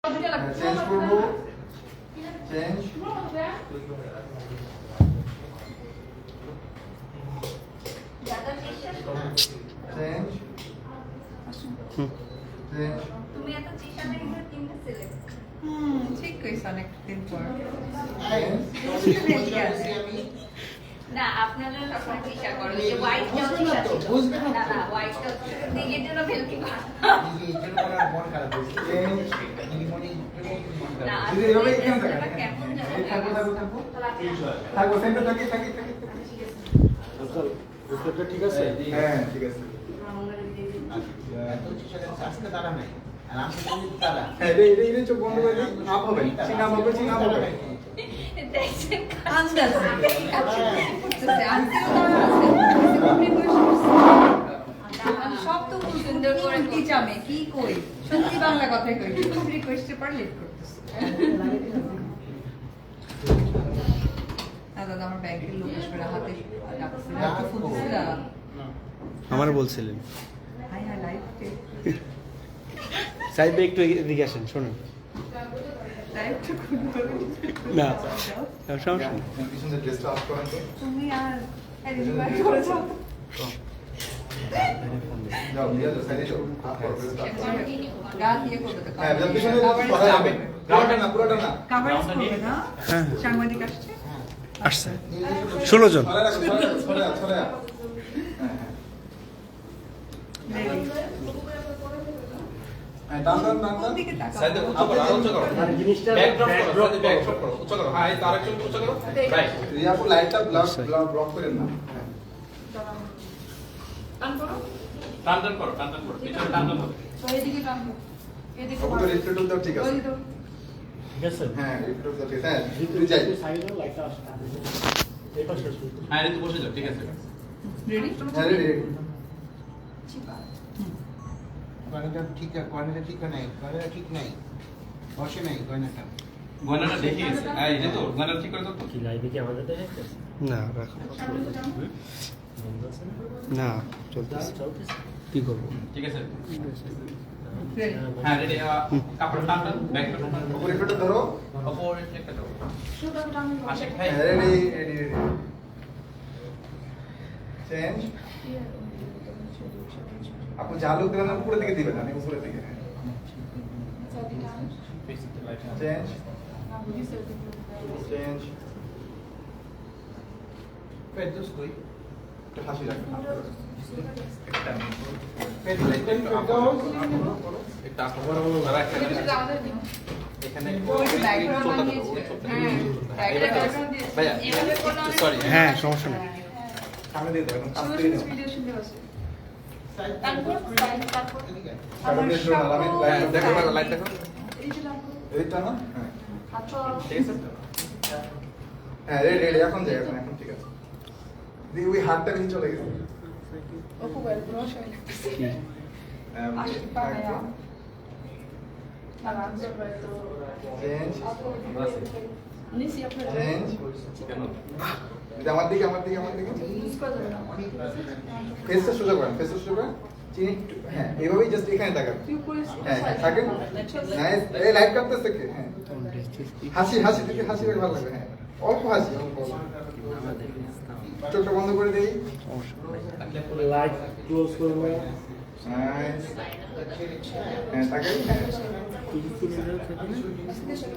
Change করব change change change তুমি এত চিশাতে কিন্তু তিনটা সিলেক্ট ঠিক কইছ অনেকদিন পর না আপনারা তখন চিশা করো যে হোয়াইটটাও চিশা ছিল না না হোয়াইটটাও নিজের জন্য ভেলকি কর না যদি এভাবে কেন থাকে কেমন থাকবো সেন্টার থাকি ঠিক আছে হ্যাঁ ঠিক আছে হ্যাঁ এই চোখ বন্ধ করে দিন আপ হবে চিন আপ হবে দেখছেন আন্দাজ সব তো খুব সুন্দর করে কি জামে কি কই সত্যি বাংলা কথাই কই খুব রিকোয়েস্টে পার লেট করতেছে দাদা আমার ব্যাংকের লোক আসবে হাতে ডাকছিল একটু ফুটছিল আমার বলছিলেন হাই হাই লাইফ সাইডে একটু এদিকে আসেন শুনুন লাইফ তো না সমস্যা নেই পিছনে ড্রেসটা অফ করেন তো তুমি আর এডিট করে যাও যাও দিয়া তো সাইডে যাও আপ করবে গা দিয়ে করবে তো হ্যাঁ পিছনে সরা যাবে পুরোটা না কভারেজ করবে না হ্যাঁ সাংবাদিক আসছে আসছে 16 জন সরা হ্যাঁ টান ওদিকে তাকাও সাইডে উচ্চ করো আর উচ্চ করো ব্যাকড্রপ করো উচ্চ করো হ্যাঁ এই তার একটু উচ্চ করো রাইট রিয়া আপু লাইটটা ব্লক করেন না টান করো টান করো পিছনে টান করো তো এদিকে টান করো এদিকে আপু তো রিফ্লেক্টর দাও ঠিক আছে ঠিক আছে হ্যাঁ রিফ্লেক্টর দাও ঠিক আছে তুই যাই হ্যাঁ ঋতু বসে যাও ঠিক আছে রেডি হ্যাঁ রেডি গয়নাটা ঠিক নাই বসে নাই গয়নাটা গয়নাটা দেখে গেছে এই ঋতু গয়নাটা ঠিক করে দাও তো না রাখো না চলতেছে কি করবো ঠিক আছে রেডি হ্যাঁ রেডি কাপড় টান ব্যাকড্রপ টান আপু রিফ্লেক্টর ধরো অপর একটা দাও সুন্দর টান করো আশিক ভাই হ্যাঁ রেডি চেঞ্জ আপু জালু দিবেন উপরের দিকে দিবেন না উপরের দিকে চেঞ্জ চেঞ্জ ফেরদৌস কই একটু হাসি রাখবেন একটা খবর হলো না এখানে চলতে থাকো ভাইয়া সরি হ্যাঁ সমস্যা নেই সামনে দিয়ে দেবেন কাছ থেকে দিবেন টান করো টান করো সামনে দিয়ে শুনুন আলামিন লাইট দেখো লাইট দেখো এইটা না হ্যাঁ আচ্ছা ঠিক আছে হ্যাঁ রেডি রেডি এখন যাই এখন ঠিক আছে দি ওই হাতটা বেশি চলে গেছে ওপো বল ব্রশ হয়ে লাগতেছে আশিক পায়া না তো চেঞ্জ নিসি আপনার চেঞ্জ কেন এটা আমার দিকে ইউজ করে দেবেন ফেসটা সোজা করেন চিনি হ্যাঁ এইভাবেই জাস্ট এখানে তাকান হ্যাঁ থাকেন নাইস এই লাইট কাটতেছে কে হ্যাঁ হাসি দেখে হাসি বেশ ভালো লাগে হ্যাঁ অল্প হাসি চোখটা বন্ধ করে দেই লাইট ক্লোজ করবো নাইস হ্যাঁ তাকাই হ্যাঁ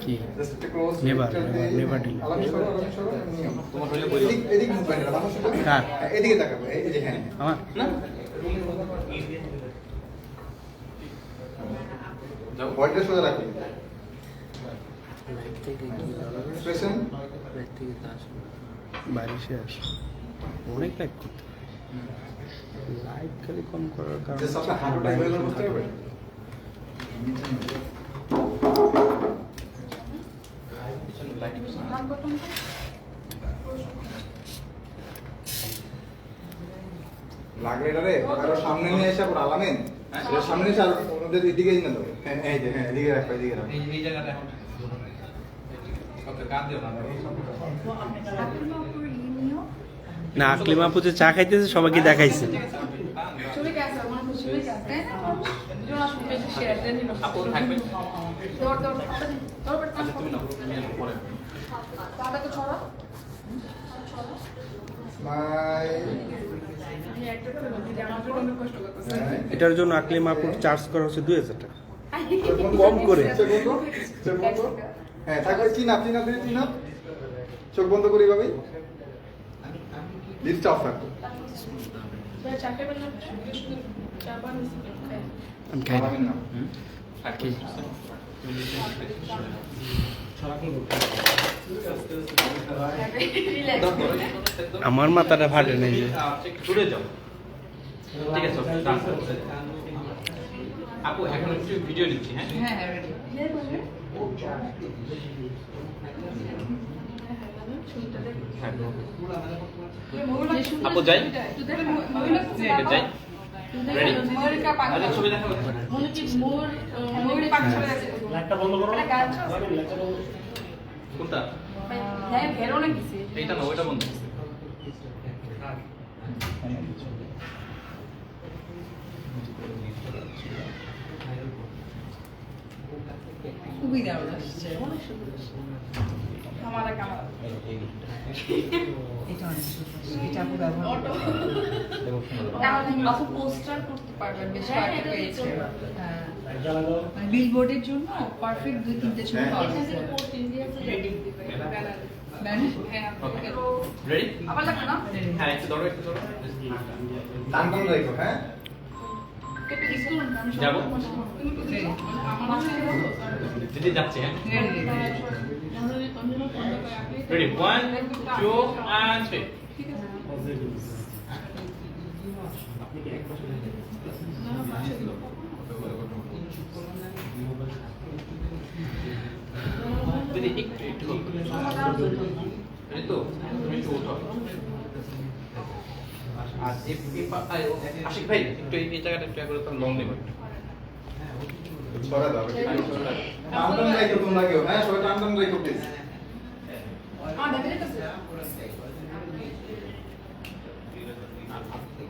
কি জাস্ট একটু ক্লোজ Never delete. আলামিন সরো নিয়ম তোমার হইলে বই এদিক মুভ করেন মানুষ কার? এদিকে তাকাবো এই যে হ্যাঁ আমার না যাও বডিটা সোজা রাখুন লাইট থেকে এক্সপ্রেশন লাইট থেকে বাইরে শেষ অনেক লাইট করতে লাইট খালি কম করার কারণে জাস্ট আপনার হাঁটুটা এভাবে বুঝতে পারবেন টান করো লাগলে এটা রে আরো সামনে নিয়ে এসে আবার আলামেন এটা সামনে এসে আর ওদের এদিকে না দাও হ্যাঁ এই যে হ্যাঁ এদিকে রাখো এদিকে রাখো এই জায়গাটা এখন ওকে কাট দিও না না আকলিমা পুজো চা খাইতেছে সবাইকে দেখাইছে চলে গেছে আমার চলে গেছে আপু থাকবেন আচ্ছা তুমি নাও তুমি নাও পরে স্মাইল এটার জন্য আকলিম আপুর চার্জ করা হচ্ছে 2000 টাকা কম করে। চোখ বন্ধ, চোখ বন্ধ। হ্যাঁ থাকবে, চিন আপ, চিন আপ, চিন আপ। চোখ বন্ধ করি ভাবে, লিপস্টা অফ থাকবে। আমি খাই না। আমিন না। কি? আমার মাথাটা ফাটে নেই যে। ঘুরে যাও ঠিক আছে ডান আপু এখন একটু ভিডিও নিচ্ছি হ্যাঁ হ্যাঁ হ্যাঁ ready। আপু যাই Ready। যাই রেডি আচ্ছা ছবি দেখা কোনটা এইটা না ওইটা বন্ধ খুবই দারুণ আসছে। এটা অনেক সুন্দর। এটা আপু ব্যবহার আপু পোস্টার করতে পারবেন, বেশ কয়েকটা পেয়েছে। মানে বিলবোর্ডের জন্য পারফেক্ট 2-3টে ছবি পাওয়া যাচ্ছে। রেডি হ্যাঁ একটু ধরো টান টান রাখো, হ্যাঁ যাবো দিদি যাচ্ছে হ্যাঁ রেডি 1 2 and 3 দিদি একটু রেডি তো তুমি একটু ওঠো আর আশিক ভাই একটু এই জায়গাটা একটু একবার তো লং নেব ছড়া দাও, টান টান রাখো তোমরা কেউ, হ্যাঁ সবাই টান টান রাখো প্লিজ।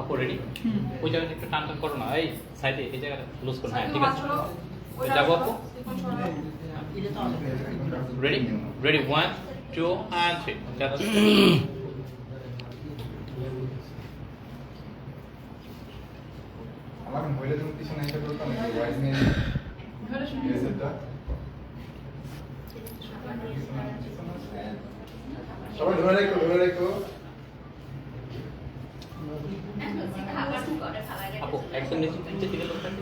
আপু রেডি ওই জায়গাটা একটু টান টান করো না এই সাইডে এই জায়গাটা লুজ করো হ্যাঁ ঠিক আছে যাবো আপু রেডি রেডি 1 2 and 3 যাচ্ছে আমার মহিলা তুমি পিছনে এসে করতাম না, ওয়াইড নিয়ে সেটটা সবাই ধরে রাখো, ধরে রাখো। আপু একদম নিচে দিকে লোক থাকবে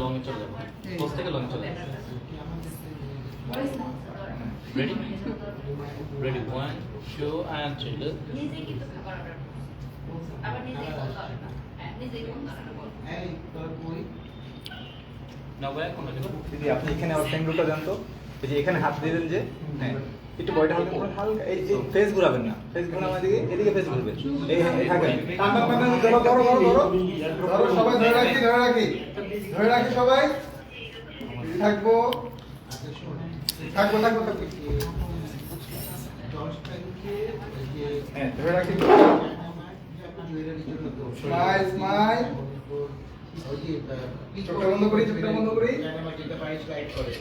লং এ চলে যাবো পোস্ট থেকে লং চলে যাবো রেডি রেডি 1 2 and 3 look নিজে কিন্তু খাবার অর্ডার আবার নিজে ফোন করে না নিজে ফোন করে না বল এই তোর বই নাও ভাই কোন জায়গা দিদি আপনি এখানে আমার ফ্রেন্ডটা জানতো এই যে এখানে হাত দিবেন যে হ্যাঁ একটু বডিটা হালকা করে হালকা এই ফেস ঘোরাবেন না, ফেস ঘোরাবেন এদিকে, এদিকে ফেস ঘুরবেন এই থাকেন টান টান টান টান, ধরো ধরো ধরো ধরো ধরো সবাই ধরে রাখি, ধরে রাখি, ধরে রাখি সবাই। থাকবো থাকবো থাকবো থাকবো, 10 তারিখে ওই যে হ্যাঁ ধরে রাখি। জুয়েলারির জন্য তো স্মাইল স্মাইল, ওই যে চোখটা বন্ধ করি, চোখটা বন্ধ করি। যেটা পারিস লাইট করে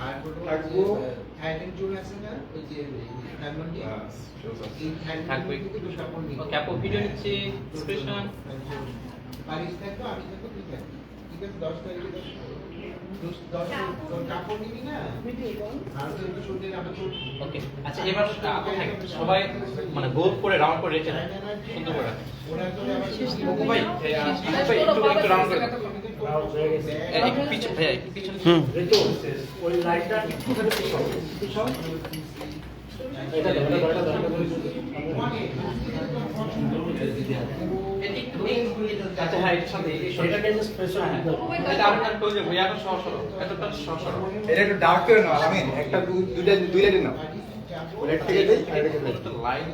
আর থাকবো। থাইল্যান্ড চুল আছে না ওই যে ডায়মন্ড এই থাকবে থাইল্যান্ড থেকে দুটো কাপড় নিয়ে ওকে আপু ভিডিও নিচ্ছে এক্সপ্রেশন পারিস থাকতো আমি থাকতো তুই থাকবি ঠিক আছে 10 তারিখে 10 তোর কাপড় নিবি না আর তো একটু শুটে আমরা তো ওকে আচ্ছা এবার আপু থাকে সবাই মানে গোল করে রাউন্ড করে রেখে দেন সুন্দর করে ওরা তো আবার ওকো ভাই ভাই একটু রাউন্ড করে দাও। এই পিছনে ভাই পিছনে আচ্ছা হ্যাঁ এর সাথে এটাকে স্পেশাল এটা আর একটা যে ভাইয়া তো সহ সহ এটা সহ সহ এটা একটু ডার্ক করে নাও, আমি একটা দুই লাইন নাও, ওই লাইট থেকে দেই আর এটাকে দেই। লাইন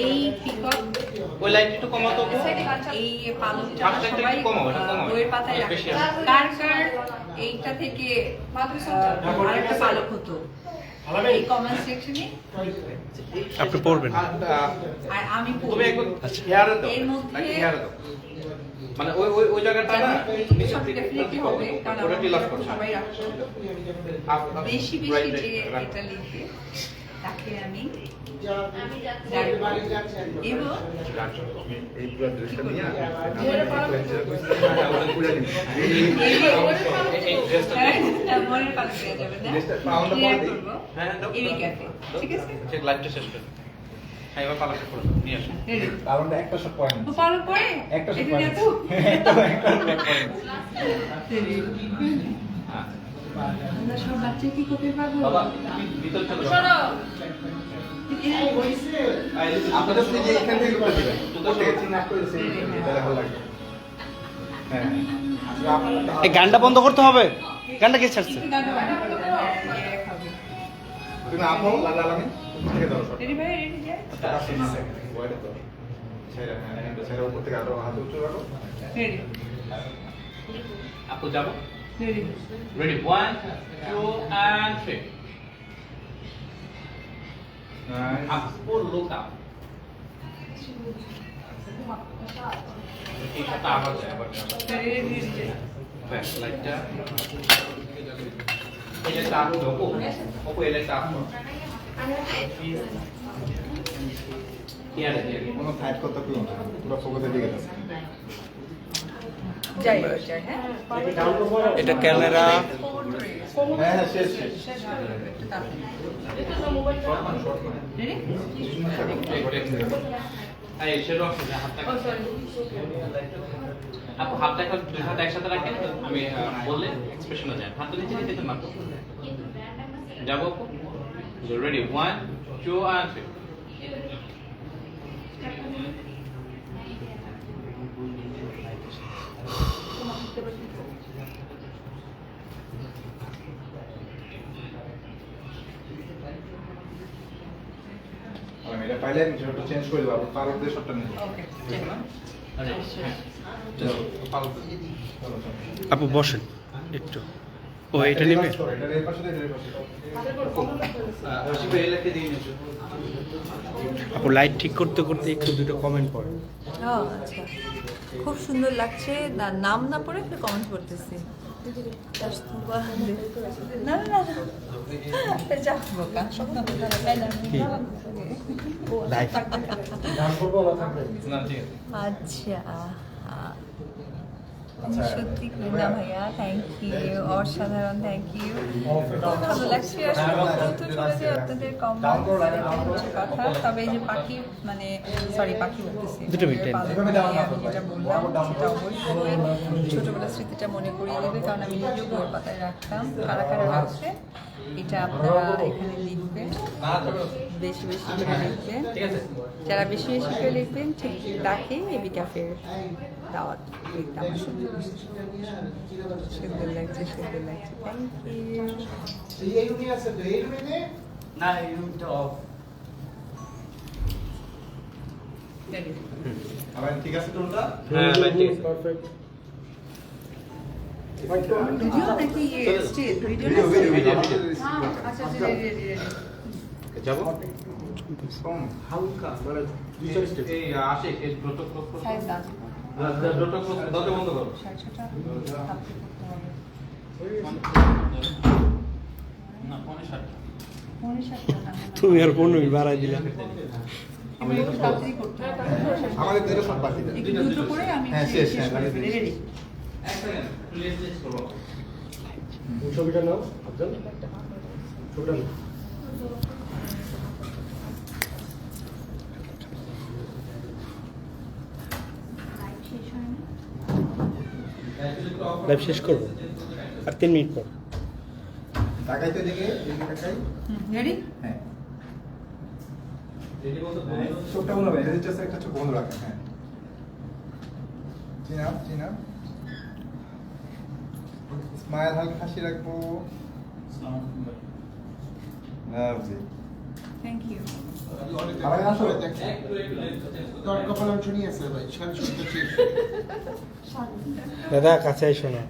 এই পিকক ওই লাইট একটু কমাতো এই পালকটা পাঁচটা একটু সবাই কমাও, এটা কমাও। বইয়ের পাতায় বেশি রাখে। আছে। কার কার এইটা থেকে আরেকটা পালক হতো এই কমেন্ট সেকশনে, আপনি পড়বেন আর আমি তুমি পড়বো। একটু হেয়ারে দাও এর মধ্যে হেয়ারে দাও মানে ওই ওই ওই জায়গাটা না নিচে সব থেকে definitely হবে, কারণ ওটা আমাদের টিল অফ করো সবাই রাখছে। বেশি বেশি যে এটা লিখবে তাকে আমি ডাকবো। এবং এই পুরো ড্রেসটা নিয়ে মনের পালা দেওয়া যাবে না Next round Clear বল দিই। করবো হ্যাঁ, দাও, এবি দাও। ক্যাফে ঠিক আছে ঠিক লাইভটা শেষ করে হ্যাঁ এবার পালা শেষ করে দাও, নিয়ে আসো রেডি কারণটা একটা শট পয়েন্ট পালন করে একটা এটা শট নিয়ে তো রেডি হ্যাঁ আমরা সব বাচ্চা কি করতে পারবো বাবা ভিতর চলো শোনো আপনাদের সাথে যে এখান থেকে করতে দিবেন তো থেকে চিন আপ করে সেই তাহলে ভালো লাগবে হ্যাঁ এই গানটা বন্ধ করতে হবে গানটা কে ছাড়ছে তুমি আপো লালা লামি থেকে দাও শট রেডি ভাই রেডি যায় ওয়াইড তো ছেড়ে হ্যাঁ এটা ছেড়ে উপর থেকে আরো হাত উঁচু রাখো রেডি আপু যাবো রেডি রেডি 1 2 and 3 আপু লুক আপ এই কথা আবার যায় আবার যায় রেডি রেডি ব্যাক লাইটটা এই যে তাপ দেবো ওপো এলে তাপ ইয়ারে কোনো ফাইট করতে পারলো না পুরো ফোকাসে দিকে আছে যাই যাই হ্যাঁ এটা ক্যামেরা হ্যাঁ হ্যাঁ শেষ শেষ রেডি এই সেটা আছে হাতটা ও সরি আপু হাতটা একটা দুই হাত একসাথে রাখেন আমি বললে এক্সপ্রেশনে যায় হাতটা নিচে নিতে মারবো যাবো রেডি 1 2 and 3 আমি এটা পাইলে আমি শটটা চেঞ্জ করে দেবো পারো দিয়ে শটটা নিয়ে ওকে চলো পারো আপু বসেন একটু ও এটা নেবে এটা এই পাশে এটা এই পাশে শিবে এলাকে দিয়ে নিয়েছো আপু লাইট ঠিক করতে করতে একটু দুটো কমেন্ট পড়ে ও আচ্ছা খুব সুন্দর লাগছে নাম না পড়ে একটু কমেন্ট করতেছি না না না যা বোকা স্বপ্ন কথা লাইট না ঠিক আছে আচ্ছা সত্যি না ভাইয়া থ্যাংক ইউ অসাধারণ থ্যাংক ইউ খুব ভালো লাগছে আসলে প্রথম শুনে যে আপনাদের কমেন্ট কথা তবে এই যে পাখি মানে সরি পাখি বলতেছি দুটো মিনিট আমি যেটা বললাম সেটা অবশ্যই ছোটবেলার স্মৃতিটা মনে করিয়ে দেবে কারণ আমি নিজেও বইয়ের পাতায় রাখতাম কারা কারা রাখছে এটা আপনারা এখানে লিখবেন বেশি বেশি করে লিখবেন যারা বেশি বেশি করে লিখবেন ঠিক তাকে এবি ক্যাফের দাওয়াত দিতাম সুন্দর লাগছে থ্যাংক ইউ এই রুমে আছে তো এই রুমে নে না এই রুমটা অফ রেডি আমার ঠিক আছে টোনটা হ্যাঁ ভাই ঠিক আছে পারফেক্ট ভিডিও নাকি স্টিল ভিডিও ভিডিও ভিডিও আচ্ছা আচ্ছা রেডি রেডি রেডি যাবো কম হালকা মানে এই আশিক এই ড্রোটো ক্লোজ করো সাইড দাও ড্রোটো ক্লোজ দরজা বন্ধ করো সাইডটা না ফোনে শাট মনে সাথে তুমি আর 15 মিনিট বাড়াই দিলা আমি একটু তাড়াতাড়ি করতে হবে আমাদের দুটো শট বাকি আছে একটু দ্রুত করে আমি হ্যাঁ, শেষ, হ্যাঁ, লাগিয়ে দিই। রেডি এক সেকেন্ড প্লিজ প্লিজ করো ছবিটা নাও আফজাল ছবিটা নাও লাইভ শেষ করবো আর 3 মিনিট পর তাকাই তো দিকে এদিকে তাকাই রেডি হ্যাঁ রেডি বলতে চোখটা বন্ধ রাখেন জাস্ট একটা চোখ বন্ধ রাখেন হ্যাঁ চিন আপ স্মাইল হালকা হাসি রাখবো লাভলি থ্যাংক ইউ আবার আসো তোর কপাল অংশ নিয়ে আছে ভাই শান শুনতে ঠিক দাদা কাছে আইসো না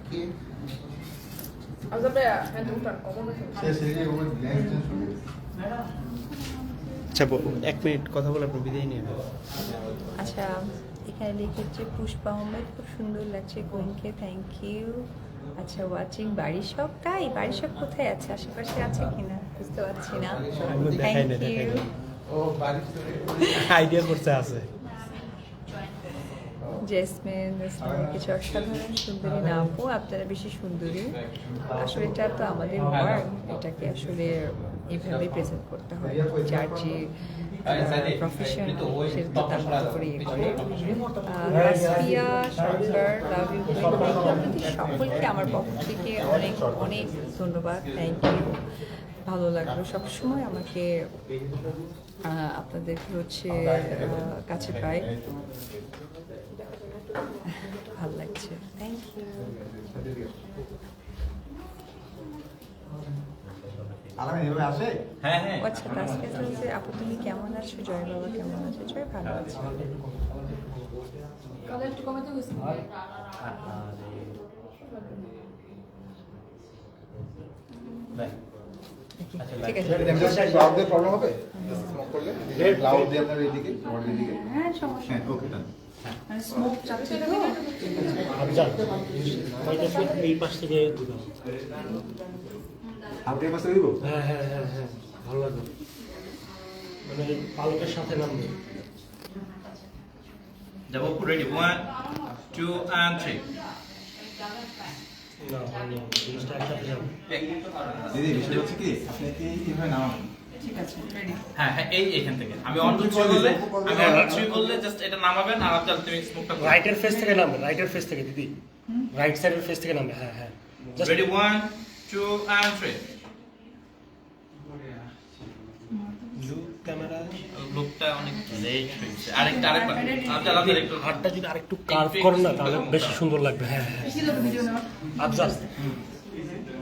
কি সে সিরিজের উপর লেন্স চেঞ্জ করে আচ্ছা 1 মিনিট কথা বলে আপনি বিদায় নিয়ে নেবেন। আচ্ছা এখানে লিখেছে পুষ্পা আহমেদ, খুব সুন্দর লাগছে কোয়েনকে, থ্যাংক ইউ। আচ্ছা ওয়াচিং বাড়ি সব, তাই বাড়ি সব কোথায় আছে, আশেপাশে আছে কিনা বুঝতে পারছি না। দেখাই না, থ্যাংক দেখাই ইউ। না। ও বাড়ির আইডিয়া করতে আছে। জেসমিন কিছু অসাধারণ সুন্দরী না আপু, আপনারা বেশি সুন্দরী। আসলে এটা তো আমাদের ওয়ার্ক, এটাকে আসলে এইভাবেই প্রেজেন্ট করতে হয়, যার যে প্রফেশন সেটা তো তার মতো করে ইয়ে করে। রাসপিয়া সরকার, লাভ ইউ, সকলকে আমার পক্ষ থেকে অনেক অনেক ধন্যবাদ, থ্যাংক ইউ। ভালো লাগলো সবসময় আমাকে আপনাদেরকে হচ্ছে কাছে পাই, ভালো লাগছে, থ্যাংক ইউ। আলামিন এভাবে আসে হ্যাঁ হ্যাঁ আচ্ছা তাসফিয়া বলছে আপু তুমি কেমন আছো, জয় বাবা কেমন আছে, জয় ভালো আছে। ঠিক আছে ক্লাউড দিয়ে প্রবলেম হবে স্মোক করলে ক্লাউড দিয়ে আপনার এইদিকে তোমার এইদিকে হ্যাঁ সমস্যা হ্যাঁ ওকে ডান মানে স্মোক চাচ্ছে তো। এই পাশ থেকে দিলাম। আপনি পাশে দিব হ্যাঁ হ্যাঁ হ্যাঁ হ্যাঁ ভালো লাগবে, মানে পালকের সাথে নামবে। যাবো রেডি 1 2 and 3 না মানে জিনিসটা একসাথে যাবে। দিদি বিষয় হচ্ছে কি আপনি এইভাবে নামাবেন ঠিক আছে রেডি। হ্যাঁ হ্যাঁ এই এখান থেকে আমি 1 2 3 বললে আমি 1 2 3 বললে জাস্ট এটা নামাবেন আর আপনি তুমি স্মোকটা রাইটের ফেস থেকে নামবে, রাইটের ফেস থেকে দিদি, রাইট সাইডের ফেস থেকে নামবে। হ্যাঁ হ্যাঁ রেডি 1 2 and 3 ক্যামেরা লুকটা অনেক লেট হয়েছে আরেকটা আরেকবার একটু হাতটা যদি আরেকটু কার্ভ করেন না তাহলে বেশি সুন্দর লাগবে। হ্যাঁ হ্যাঁ ভিডিও নেওয়া আফজাল